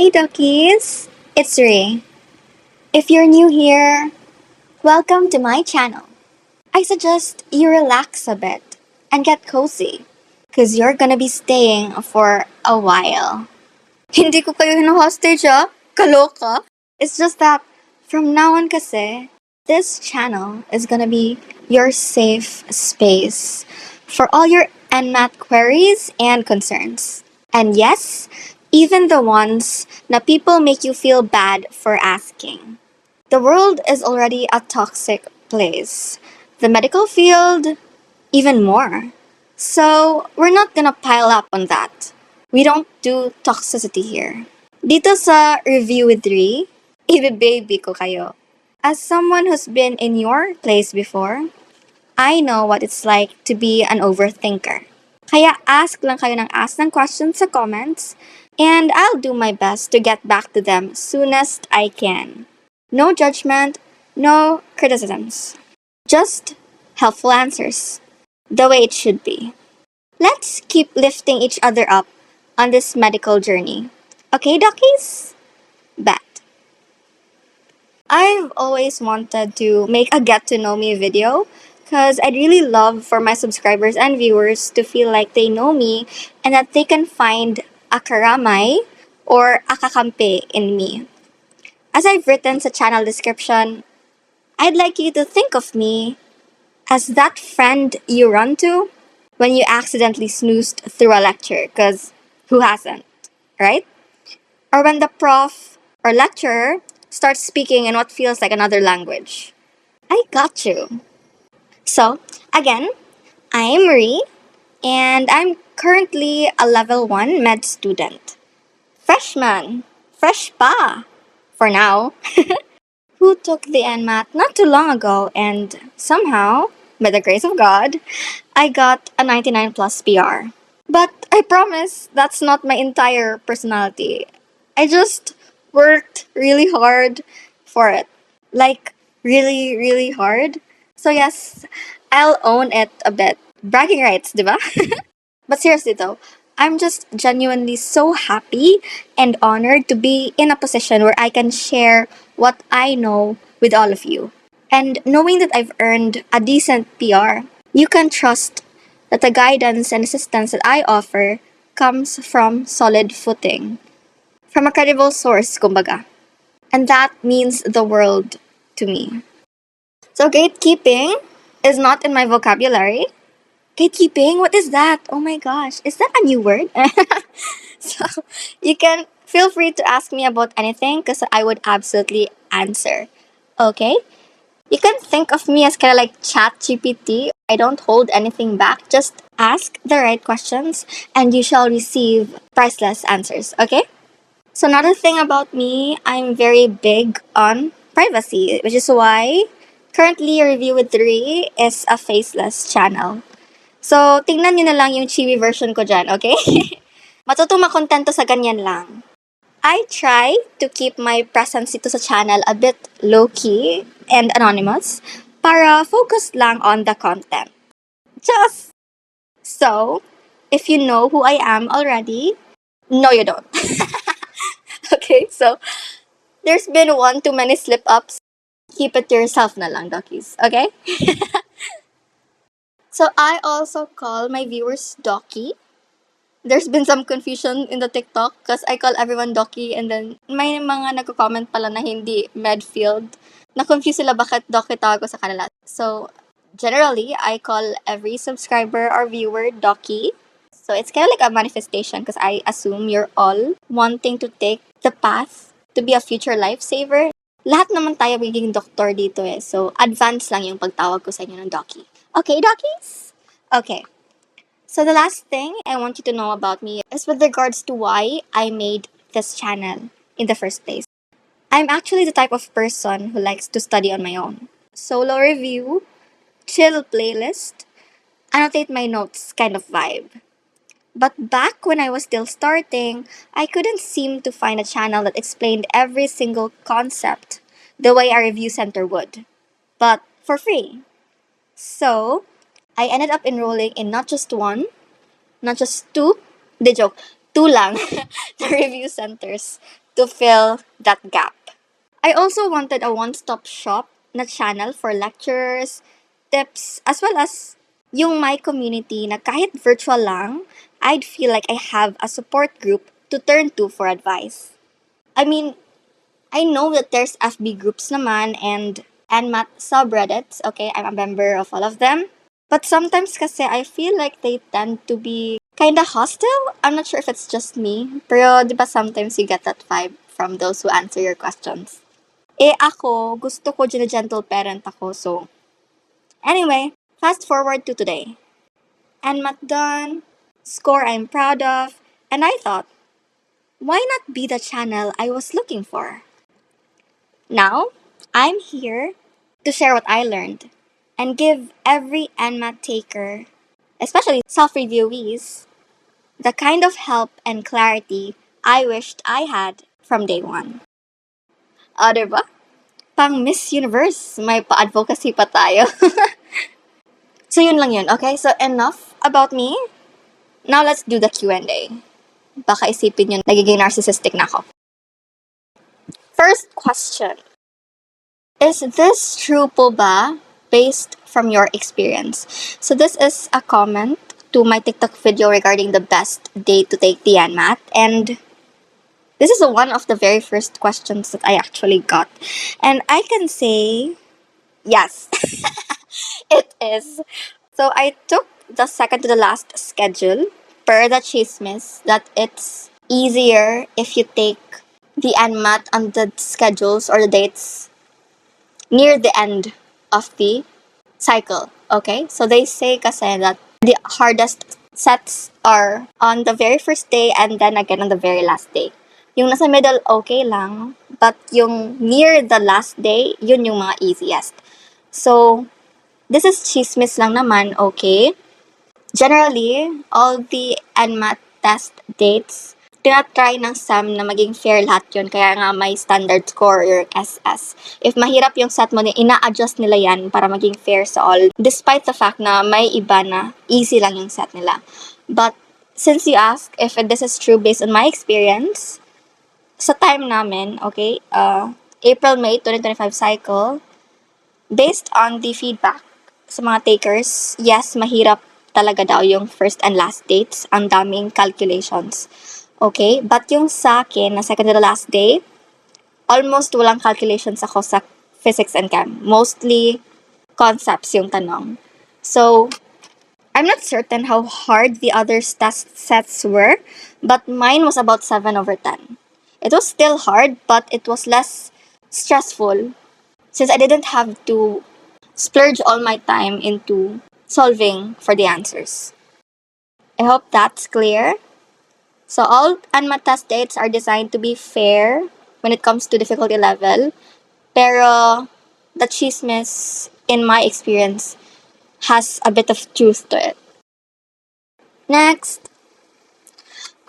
Hey duckies, it's Ray. If you're new here, welcome to my channel. I suggest you relax a bit and get cozy because you're gonna be staying for a while. Hindi ko kayo hino-hostage kaloka. It's just that from now on kasi, this channel is gonna be your safe space for all your NMAT queries and concerns. And yes, even the ones that people make you feel bad for asking. The world is already a toxic place. The medical field, even more. So, we're not gonna pile up on that. We don't do toxicity here. Dito sa Review with Ree, baby ko kayo. As someone who's been in your place before, I know what it's like to be an overthinker. Kaya ask lang kayo ng questions sa comments, and I'll do my best to get back to them soonest I can. No judgment, no criticisms. Just helpful answers. The way it should be. Let's keep lifting each other up on this medical journey. Okay, duckies? Bet. I've always wanted to make a get to know me video because I'd really love for my subscribers and viewers to feel like they know me and that they can find a karamay or a kakampi in me. As I've written sa channel description, I'd like you to think of me as that friend you run to when you accidentally snoozed through a lecture, because who hasn't, right? Or when the prof or lecturer starts speaking in what feels like another language. I got you. So, again, I'm Marie, and I'm currently a level 1 med student. Freshman. Fresh pa. For now. Who took the NMAT not too long ago, and somehow, by the grace of God, I got a 99 plus PR. But I promise that's not my entire personality. I just worked really hard for it. Like, really, really hard. So yes, I'll own it a bit. Bragging rights, diba? But seriously though, I'm just genuinely so happy and honored to be in a position where I can share what I know with all of you. And knowing that I've earned a decent PR, you can trust that the guidance and assistance that I offer comes from solid footing. From a credible source, kumbaga. And that means the world to me. So gatekeeping is not in my vocabulary. Gatekeeping? What is that? Oh my gosh. Is that a new word? So you can feel free to ask me about anything because I would absolutely answer. Okay? You can think of me as kind of like chat GPT. I don't hold anything back. Just ask the right questions and you shall receive priceless answers. Okay? So another thing about me, I'm very big on privacy, which is why currently Review with 3 is a faceless channel. So, tingnan nyo na lang yung chibi version ko dyan, okay? Matutong makontento sa ganyan lang. I try to keep my presence dito sa channel a bit low-key and anonymous para focus lang on the content. Just so, if you know who I am already, no you don't. Okay, so, there's been one too many slip-ups. Keep it to yourself na lang, duckies, okay? So I also call my viewers Docky. There's been some confusion in the TikTok because I call everyone Docky and then may mga nagko-comment pala na hindi medfield. Na-confuse sila bakit Docky tawag ko sa kanila. So, generally, I call every subscriber or viewer Docky. So, it's kind of like a manifestation because I assume you're all wanting to take the path to be a future lifesaver. Lahat naman tayo magiging doktor dito eh. So, advance lang yung pagtawag ko sa inyo ng Docky. Okay, Dockies? Okay. So the last thing I want you to know about me is with regards to why I made this channel in the first place. I'm actually the type of person who likes to study on my own. Solo review, chill playlist, annotate my notes kind of vibe. But back when I was still starting, I couldn't seem to find a channel that explained every single concept the way a review center would, but for free. So, I ended up enrolling in not just one, not just two, the joke, two lang, the review centers to fill that gap. I also wanted a one-stop shop na channel for lectures, tips, as well as yung my community na kahit virtual lang, I'd feel like I have a support group to turn to for advice. I mean, I know that there's FB groups naman and NMAT subreddits, okay? I'm a member of all of them. But sometimes kasi I feel like they tend to be kinda hostile. I'm not sure if it's just me. Pero di ba sometimes you get that vibe from those who answer your questions. Eh ako, gusto ko gentle parent ako. So, anyway, fast forward to today. NMAT done, score I'm proud of, and I thought, why not be the channel I was looking for? Now, I'm here to share what I learned and give every NMAT taker, especially self-reviewees, the kind of help and clarity I wished I had from day one. Diba? Pang Miss Universe, may pa-advocacy pa tayo. So yun lang yun, okay? So enough about me. Now let's do the Q&A. Baka isipin yun, nagiging narcissistic na ako. First question. Is this true po ba based from your experience? So this is a comment to my TikTok video regarding the best day to take the NMAT, and this is one of the very first questions that I actually got. And I can say, yes, it is. So I took the second to the last schedule per the chismis that it's easier if you take the NMAT on the schedules or the dates near the end of the cycle. Okay? So they say kasi that the hardest sets are on the very first day and then again on the very last day. Yung nasa middle, okay lang. But yung near the last day, yun yung mga easiest. So, this is chismis lang naman, okay? Generally, all the NMAT test dates, tinatry ng SEM na maging fair lahat yun. Kaya nga may standard score or SS. If mahirap yung set mo, ina-adjust nila yan para maging fair sa all. Despite the fact na may iba na easy lang yung set nila. But since you ask if this is true based on my experience, sa time namin, okay, April-May 2025 cycle, based on the feedback sa mga takers, yes, mahirap talaga daw yung first and last dates. Ang daming calculations. Okay? But yung sa akin, na second to the last day, almost walang calculations ako sa physics and chem. Mostly concepts yung tanong. So, I'm not certain how hard the other test sets were, but mine was about 7/10. It was still hard, but it was less stressful since I didn't have to splurge all my time into solving for the answers. I hope that's clear. So all NMAT test dates are designed to be fair when it comes to difficulty level. Pero the chismis, in my experience, has a bit of truth to it. Next.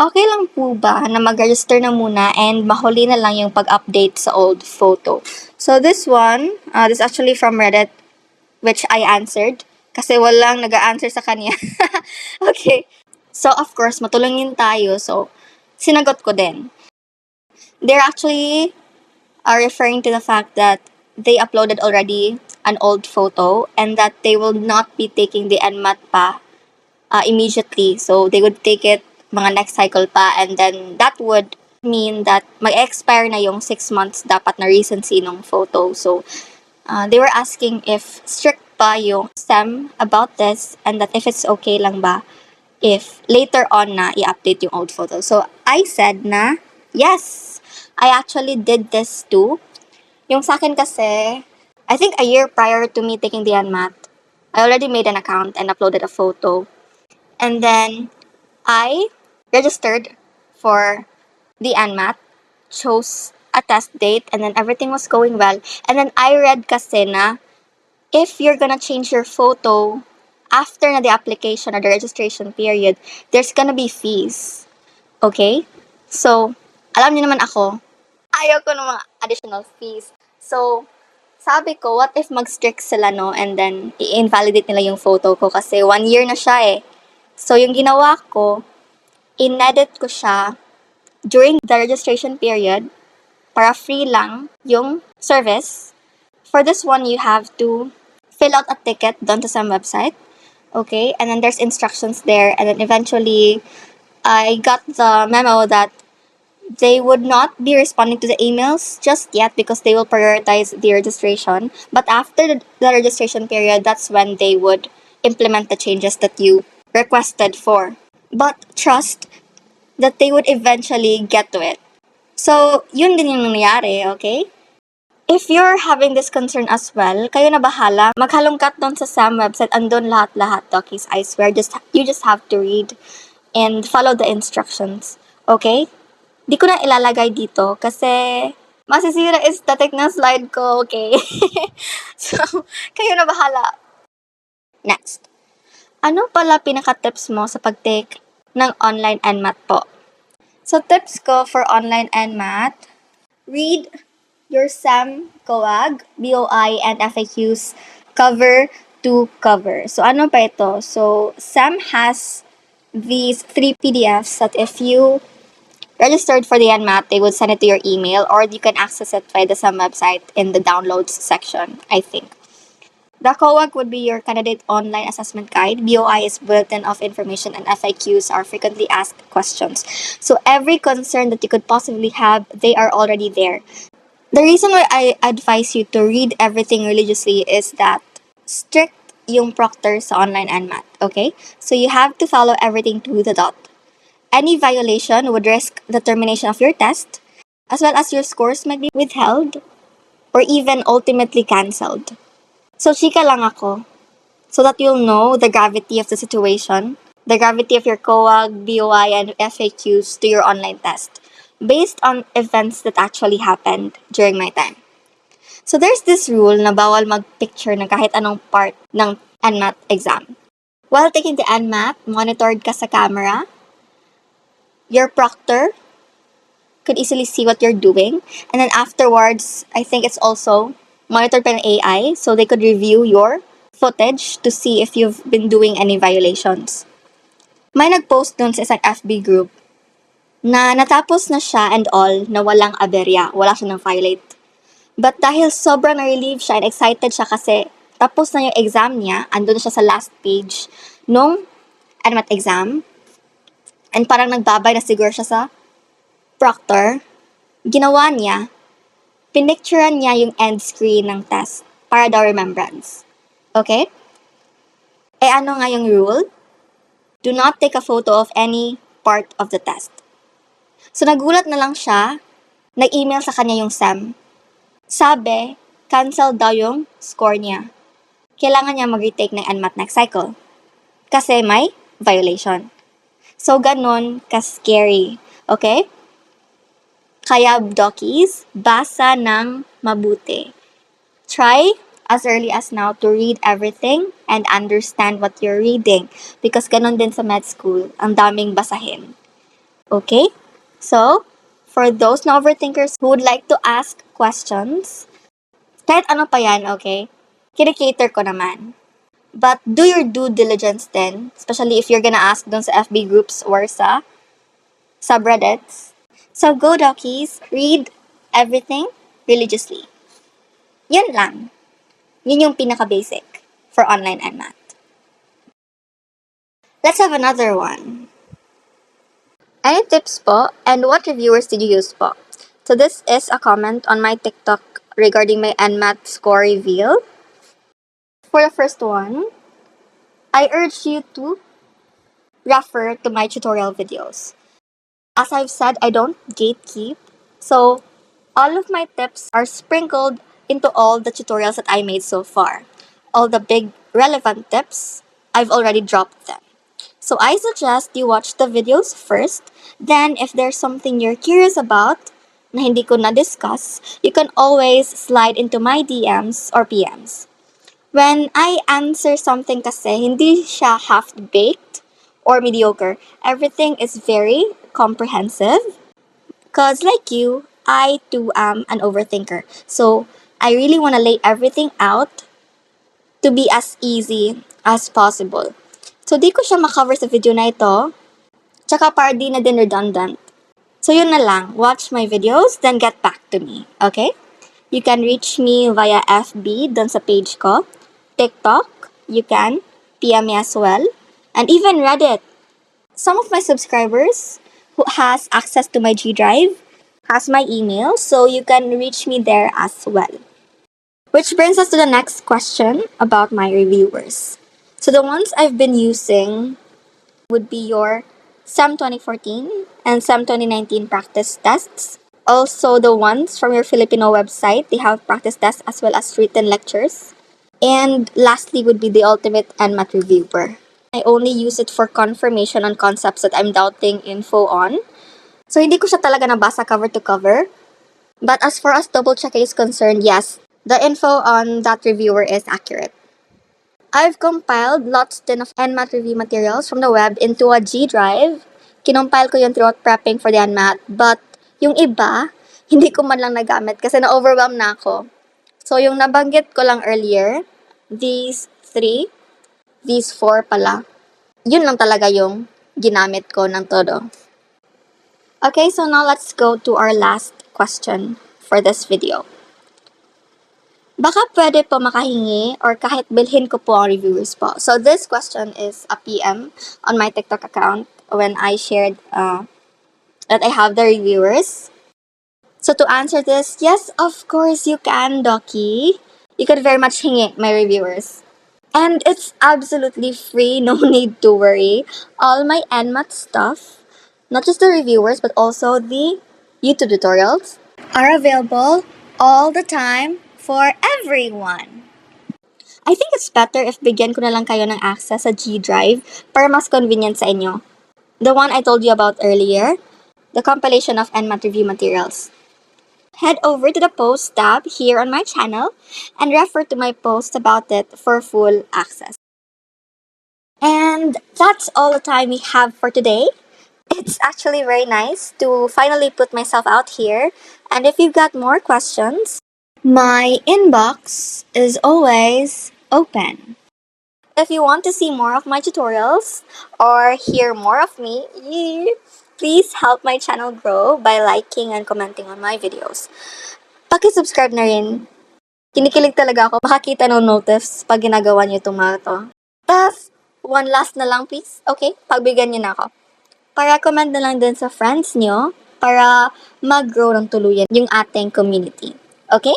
Okay lang po ba na mag-register na muna and mahuli na lang yung pag-update sa old photo? So this one, this is actually from Reddit, which I answered. Kasi walang nag-a-answer sa kanya. Okay. So, of course, matulungin tayo. So, sinagot ko din. They're actually referring to the fact that they uploaded already an old photo and that they will not be taking the NMAT pa immediately. So, they would take it mga next cycle pa, and then that would mean that mag-expire na yung 6 months dapat na recency ng photo. So, they were asking if strict pa yung SEM about this and that if it's okay lang ba if later on na i-update yung old photo. So, I said na, yes, I actually did this too. Yung sa akin kasi, I think a year prior to me taking the NMAT, I already made an account and uploaded a photo. And then, I registered for the NMAT, chose a test date, and then everything was going well. And then I read kasi na if you're gonna change your photo after na the application or the registration period, there's gonna be fees. Okay? So, alam niyo naman ako, ayaw ko ng mga additional fees. So, sabi ko, what if mag-strict sila, no? And then, i-invalidate nila yung photo ko kasi 1 year na siya eh. So, yung ginawa ko, in-edit ko siya during the registration period para free lang yung service. For this one, you have to fill out a ticket doon sa some website. Okay, and then there's instructions there, and then eventually I got the memo that they would not be responding to the emails just yet because they will prioritize the registration. But after the registration period, that's when they would implement the changes that you requested for. But trust that they would eventually get to it. So, yun din yung nangyari, okay? If you're having this concern as well, kayo na bahala. Maghalongkat doon sa SAM website, andun lahat-lahat, Talkies. I swear, you just have to read and follow the instructions. Okay? Di ko na ilalagay dito kasi masisira aesthetic ng slide ko, okay? So, kayo na bahala. Next. Ano pala pinaka-tips mo sa pag-take ng online NMAT po? So, tips ko for online NMAT, read your SEM COAG, BOI, and FAQs cover to cover. So, ano pa ito? So, SEM has these 3 PDFs that if you registered for the NMAT, they would send it to your email, or you can access it via the SEM website in the downloads section, I think. The COAG would be your candidate online assessment guide. BOI is bulletin of information, and FAQs are frequently asked questions. So every concern that you could possibly have, they are already there. The reason why I advise you to read everything religiously is that strict yung proctor sa online NMAT, okay? So you have to follow everything to the dot. Any violation would risk the termination of your test, as well as your scores might be withheld or even ultimately cancelled. So, chika lang ako, so that you'll know the gravity of the situation, the gravity of your COAG, BOI, and FAQs to your online test, based on events that actually happened during my time. So, there's this rule na bawal mag-picture ng kahit anong part ng NMAT exam. While taking the NMAT, monitored ka sa camera. Your proctor could easily see what you're doing. And then afterwards, I think it's also monitored by an AI, so they could review your footage to see if you've been doing any violations. May nag-post dun sa isang FB group na natapos na siya and all na walang aberya, wala siya ng violate. But dahil sobrang na-relieve siya and excited siya kasi tapos na yung exam niya, andun na siya sa last page nung NMAT exam, and parang nagbabay na siguro siya sa proctor, ginawa niya, pinicturean niya yung end screen ng test para daw remembrance. Okay? Eh ano nga yung rule? Do not take a photo of any part of the test. So nagulat na lang siya, nag-email sa kanya yung SEM. Sabi, cancel daw yung score niya. Kailangan niya mag-retake ng NMAT next cycle. Kasi may violation. So ganun ka-scary. Okay? Kaya, Dockies, basa ng mabuti. Try as early as now to read everything and understand what you're reading. Because ganun din sa med school, ang daming basahin. Okay? So, for those na overthinkers who would like to ask questions, kahit ano pa yan, okay? Kinikater ko naman. But do your due diligence then, especially if you're gonna ask dun sa FB groups or sa subreddits. So go, Dockies, read everything religiously. Yan lang. Yun yung pinaka-basic for online NMAT. Let's have another one. Any tips po, and what reviewers did you use po? So this is a comment on my TikTok regarding my NMAT score reveal. For the first one, I urge you to refer to my tutorial videos. As I've said, I don't gatekeep, so all of my tips are sprinkled into all the tutorials that I made so far. All the big relevant tips, I've already dropped them. So I suggest you watch the videos first, then if there's something you're curious about na hindi ko na-discuss, you can always slide into my DMs or PMs. When I answer something kasi, hindi siya half-baked or mediocre. Everything is very comprehensive. Because like you, I too am an overthinker. So, I really want to lay everything out to be as easy as possible. So, di ko siya makover sa video na ito. Tsaka para di na din redundant. So yun na lang. Watch my videos, then get back to me. Okay? You can reach me via FB dun sa page ko. TikTok, you can. PM me as well. And even Reddit. Some of my subscribers who has access to my GDrive has my email, so you can reach me there as well. Which brings us to the next question about my reviewers. So the ones I've been using would be your SEM 2014 and SEM 2019 practice tests. Also the ones from your Filipino website, they have practice tests as well as written lectures. And lastly would be the ultimate NMAT reviewer. I only use it for confirmation on concepts that I'm doubting info on. So hindi ko siya talaga nabasa cover to cover. But as far as double checking is concerned, yes, the info on that reviewer is accurate. I've compiled lots din of NMAT review materials from the web into a GDrive. Kinompile ko yun throughout prepping for the NMAT. But yung iba, hindi ko man lang nagamit kasi na-overwhelm na ako. So yung nabanggit ko lang earlier, these 3, these 4 pala, yun lang talaga yung ginamit ko ng todo. Okay, so now let's go to our last question for this video. Baka pwede po makahingi or kahit bilhin ko po ang reviewers po. So this question is a PM on my TikTok account when I shared that I have the reviewers. So to answer this, yes, of course you can, Doki. You could very much hingi my reviewers. And it's absolutely free, no need to worry. All my NMAT stuff, not just the reviewers but also the YouTube tutorials, are available all the time for everyone. I think it's better if bigyan ko na lang kayo ng access sa GDrive para mas convenient sa inyo. The one I told you about earlier, the compilation of NMAT review materials. Head over to the post tab here on my channel and refer to my post about it for full access. And that's all the time we have for today. It's actually very nice to finally put myself out here. And if you've got more questions, my inbox is always open. If you want to see more of my tutorials or hear more of me, please help my channel grow by liking and commenting on my videos. Paki-subscribe na rin. Kinikilig talaga ako makakita ng notifs pag ginagawa niyo itong mga to. Tas, one last na lang please. Okay, pagbigyan niyo na ako. Pa-recommend na lang din sa friends niyo para mag-grow ng tuluyan yung ating community. Okay?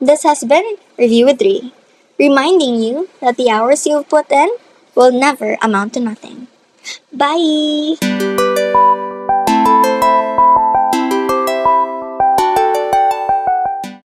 This has been Review with 3, reminding you that the hours you've put in will never amount to nothing. Bye!